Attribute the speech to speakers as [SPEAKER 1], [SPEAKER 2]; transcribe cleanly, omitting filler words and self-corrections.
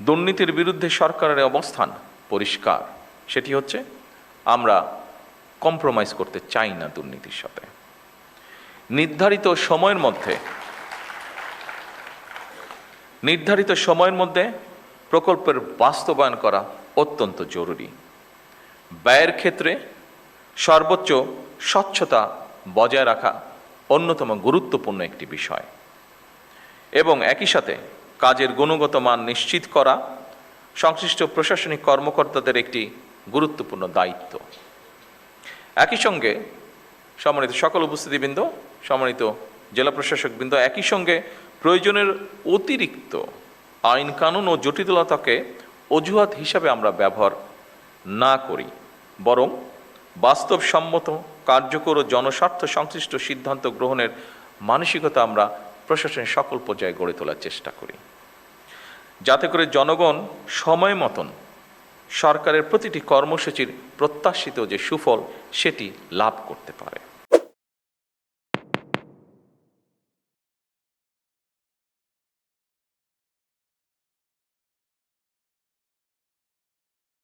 [SPEAKER 1] দুর্নীতির বিরুদ্ধে সরকারের অবস্থান পরিষ্কার, সেটি হচ্ছে আমরা কম্প্রোমাইজ করতে চাই না দুর্নীতির সাথে। নির্ধারিত সময়ের মধ্যে প্রকল্পের বাস্তবায়ন করা অত্যন্ত জরুরি। ব্যয়ের ক্ষেত্রে সর্বোচ্চ স্বচ্ছতা বজায় রাখা অন্যতম গুরুত্বপূর্ণ একটি বিষয় এবং একই সাথে কাজের গুণগত মান নিশ্চিত করা সংশ্লিষ্ট প্রশাসনিক কর্মকর্তাদের একটি গুরুত্বপূর্ণ দায়িত্ব। একই সঙ্গে সম্মানিত সকল উপস্থিতিবৃন্দ, সম্মানিত জেলা প্রশাসকবৃন্দ, একই সঙ্গে প্রয়োজনের অতিরিক্ত আইন কানুন ও জটিলতাকে অজুহাত হিসাবে আমরা ব্যবহার না করি, বরং বাস্তবসম্মত, কার্যকর ও জনস্বার্থ সংশ্লিষ্ট সিদ্ধান্ত গ্রহণের মানসিকতা আমরা প্রশাসনের সকল পর্যায়ে গড়ে তোলার চেষ্টা করি, যাতে করে জনগণ সময় মতন সরকারের প্রতিটি কর্মসূচির প্রত্যাশিত যে সুফল সেটি লাভ করতে পারে।